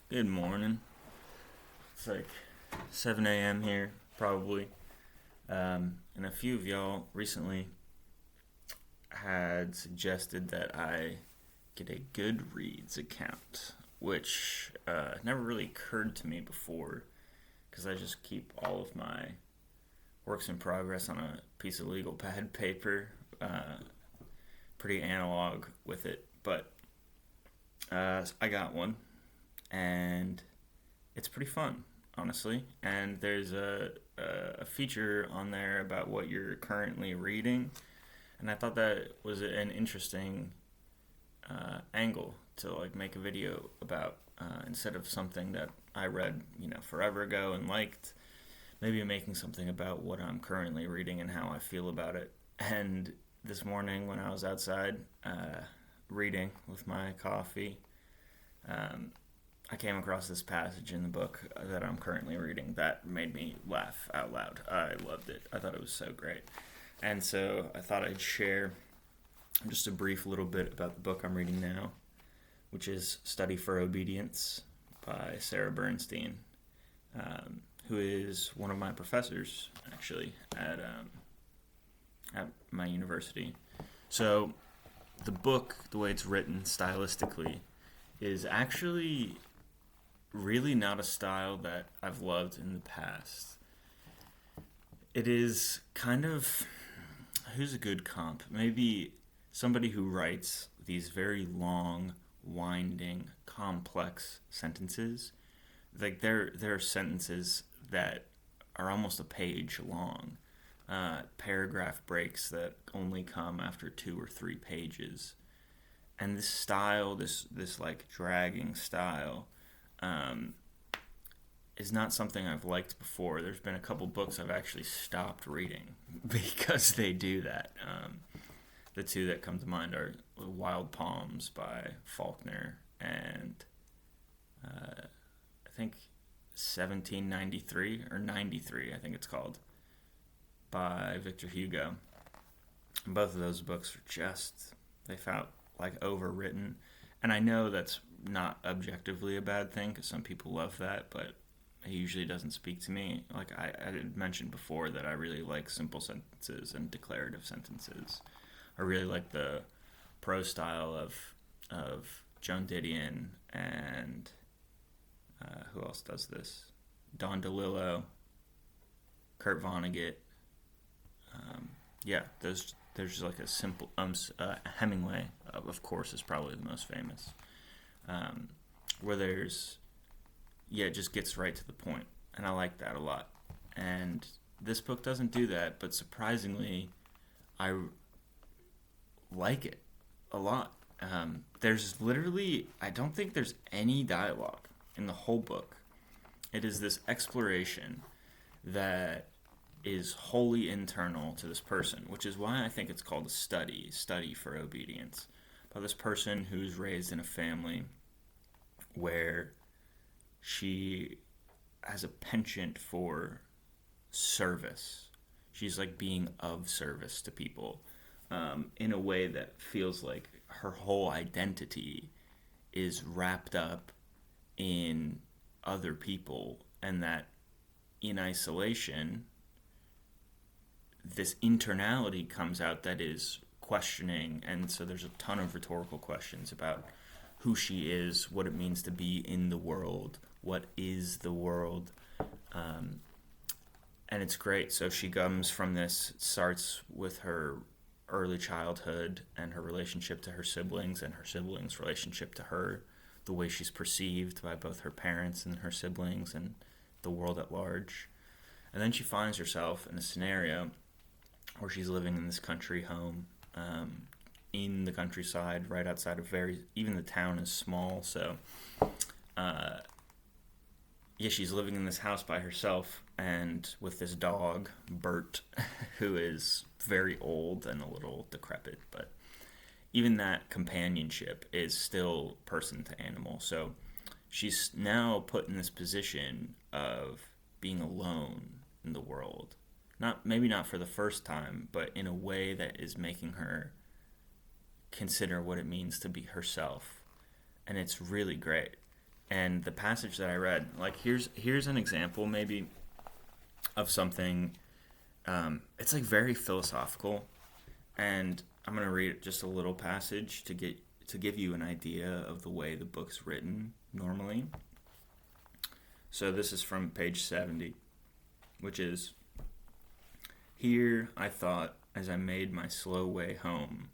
Good morning. It's like 7 a.m. here, probably. And a few of y'all recently had suggested that I get a Goodreads account, which never really occurred to me before because I just keep all of my works in progress on a piece of legal pad paper. Pretty analog with it, but I got one and it's pretty fun, honestly. And there's a feature on there about what you're currently reading, and I thought that was an interesting angle to like make a video about instead of something that I read, forever ago and liked. Maybe making something about what I'm currently reading and how I feel about it. And this morning when I was outside reading with my coffee, I came across this passage in the book that I'm currently reading that made me laugh out loud. I loved it. I thought it was so great. And so I thought I'd share just a brief little bit about the book I'm reading now, which is Study for Obedience by Bernstein, who is one of my professors, actually, at my university. So the book, the way it's written stylistically, is actually really not a style that I've loved in the past. It is kind of, who's a good comp? Maybe somebody who writes these very long, winding, complex sentences. Like there are sentences that are almost a page long. Paragraph breaks that only come after 2 or 3 pages. And this style, this like dragging style, is not something I've liked before. There's been a couple books I've actually stopped reading because they do that. The two that come to mind are Wild Palms by Faulkner and I think 1793 or 93, I think it's called, by Victor Hugo. And both of those books are just, they felt like overwritten. And I know that's not objectively a bad thing because some people love that, but it usually doesn't speak to me. Like I had mentioned before that I really like simple sentences and declarative sentences. I really like the prose style of Joan Didion and who else does this? Don DeLillo, Kurt Vonnegut. There's like a simple Hemingway, of course, is probably the most famous. Where it just gets right to the point, and I like that a lot. And this book doesn't do that, but surprisingly, I like it a lot. There's literally, I don't think there's any dialogue in the whole book. It is this exploration that is wholly internal to this person, which is why I think it's called a study for obedience, by this person who's raised in a family where she has a penchant for service. She's like being of service to people in a way that feels like her whole identity is wrapped up in other people, and that in isolation this internality comes out that is questioning. And so there's a ton of rhetorical questions about who she is, what it means to be in the world, what is the world, and it's great. So she comes from this, starts with her early childhood and her relationship to her siblings and her siblings' relationship to her, the way she's perceived by both her parents and her siblings and the world at large. And then she finds herself in a scenario where she's living in this country home, in the countryside, right outside of even the town is small, so she's living in this house by herself and with this dog, Bert, who is very old and a little decrepit, but even that companionship is still person to animal. So she's now put in this position of being alone in the world. Maybe not for the first time, but in a way that is making her consider what it means to be herself. And it's really great. And the passage that I read, like here's an example maybe of something. It's like very philosophical, and I'm gonna read just a little passage to give you an idea of the way the book's written normally. So this is from page 70, which is, "Here I thought as I made my slow way home,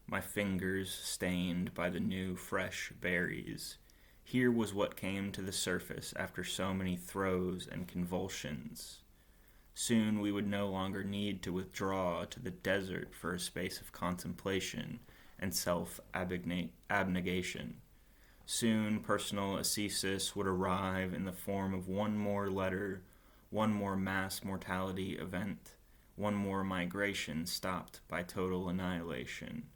my fingers stained by the new fresh berries. Here was what came to the surface after so many throes and convulsions. Soon we would no longer need to withdraw to the desert for a space of contemplation and self-abnegation. Soon personal ascesis would arrive in the form of one more letter, one more mass mortality event, one more migration stopped by total annihilation.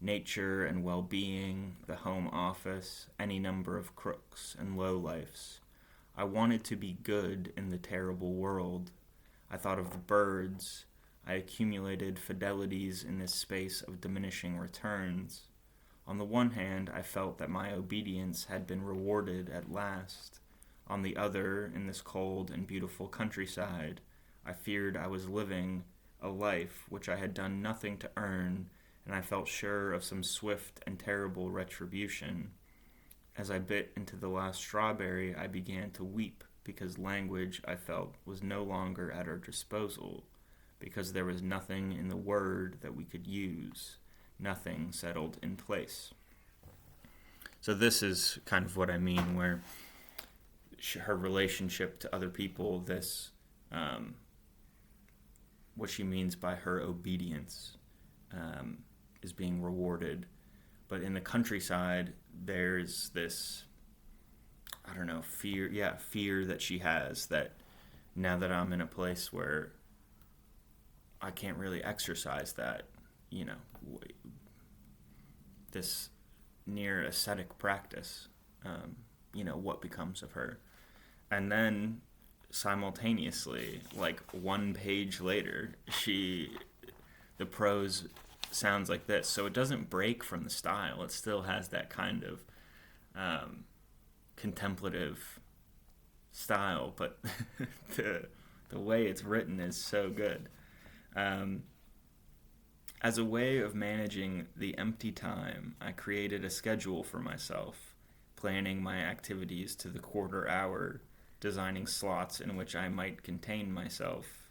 Nature and well-being, the home office, any number of crooks and lowlifes. I wanted to be good in the terrible world. I thought of the birds. I accumulated fidelities in this space of diminishing returns. On the one hand, I felt that my obedience had been rewarded at last. On the other, in this cold and beautiful countryside, I feared I was living a life which I had done nothing to earn, and I felt sure of some swift and terrible retribution. As I bit into the last strawberry, I began to weep, because language, I felt, was no longer at our disposal, because there was nothing in the word that we could use, nothing settled in place." So this is kind of what I mean, where her relationship to other people, this, what she means by her obedience, is being rewarded. But in the countryside, there's this, I don't know, fear that she has that now that I'm in a place where I can't really exercise that, this near ascetic practice, what becomes of her? And then simultaneously, like one page later, the prose sounds like this. So it doesn't break from the style. It still has that kind of contemplative style, but the way it's written is so good. As a way of managing the empty time, I created a schedule for myself, planning my activities to the quarter hour, designing slots in which I might contain myself.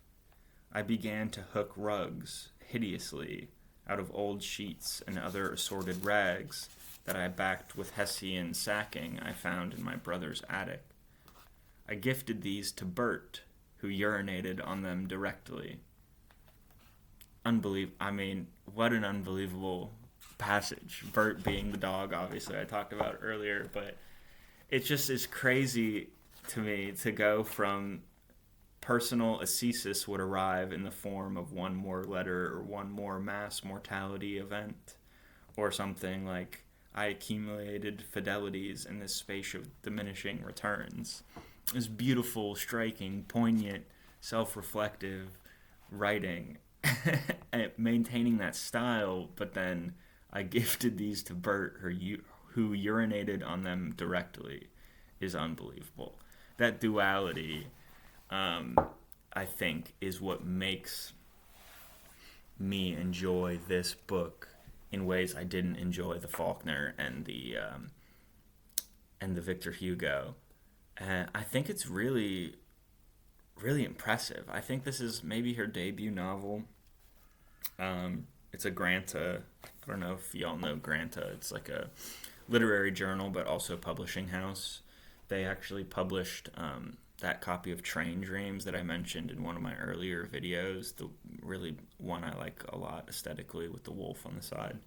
I began to hook rugs, hideously, out of old sheets and other assorted rags that I backed with Hessian sacking I found in my brother's attic. I gifted these to Bert, who urinated on them directly. What an unbelievable passage. Bert being the dog, obviously, I talked about earlier, but it just is crazy to me to go from personal ascesis would arrive in the form of one more letter or one more mass mortality event, or something like I accumulated fidelities in this space of diminishing returns. This beautiful, striking, poignant, self-reflective writing, and maintaining that style, but then I gifted these to Bert, who urinated on them directly, is unbelievable. That duality, I think, is what makes me enjoy this book in ways I didn't enjoy the Faulkner and the Victor Hugo. And I think it's really, really impressive. I think this is maybe her debut novel. It's a Granta. I don't know if y'all know Granta. It's like a literary journal, but also publishing house. They actually published that copy of Train Dreams that I mentioned in one of my earlier videos, the really one I like a lot aesthetically with the wolf on the side.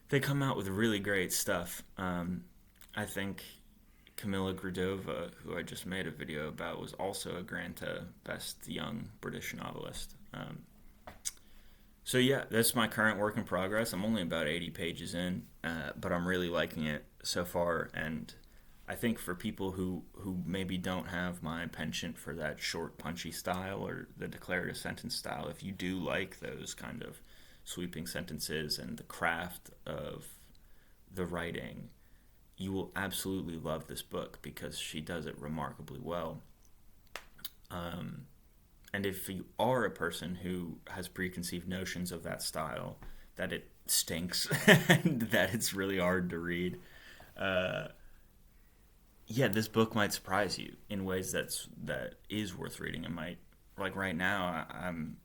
They come out with really great stuff. I think Camilla Gradova, who I just made a video about, was also a Granta Best Young British Novelist. So yeah, that's my current work in progress. I'm only about 80 pages in, but I'm really liking it so far, and I think for people who maybe don't have my penchant for that short, punchy style or the declarative sentence style, if you do like those kind of sweeping sentences and the craft of the writing, you will absolutely love this book because she does it remarkably well. And if you are a person who has preconceived notions of that style, that it stinks and that it's really hard to read, yeah, this book might surprise you in ways that is worth reading. It might, like right now, I'm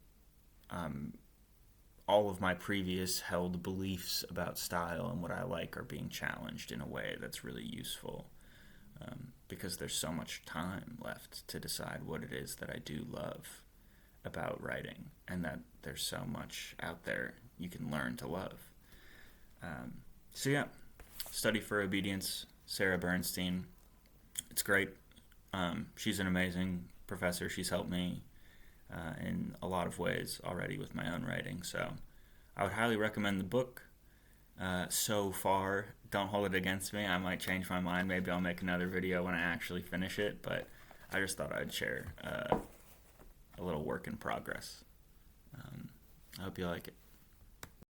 all of my previous held beliefs about style and what I like are being challenged in a way that's really useful, because there's so much time left to decide what it is that I do love about writing, and that there's so much out there you can learn to love. So yeah, Study for Obedience, Sarah Bernstein. It's great. She's an amazing professor. She's helped me in a lot of ways already with my own writing. So I would highly recommend the book. So far, don't hold it against me. I might change my mind. Maybe I'll make another video when I actually finish it. But I just thought I'd share a little work in progress. I hope you like it.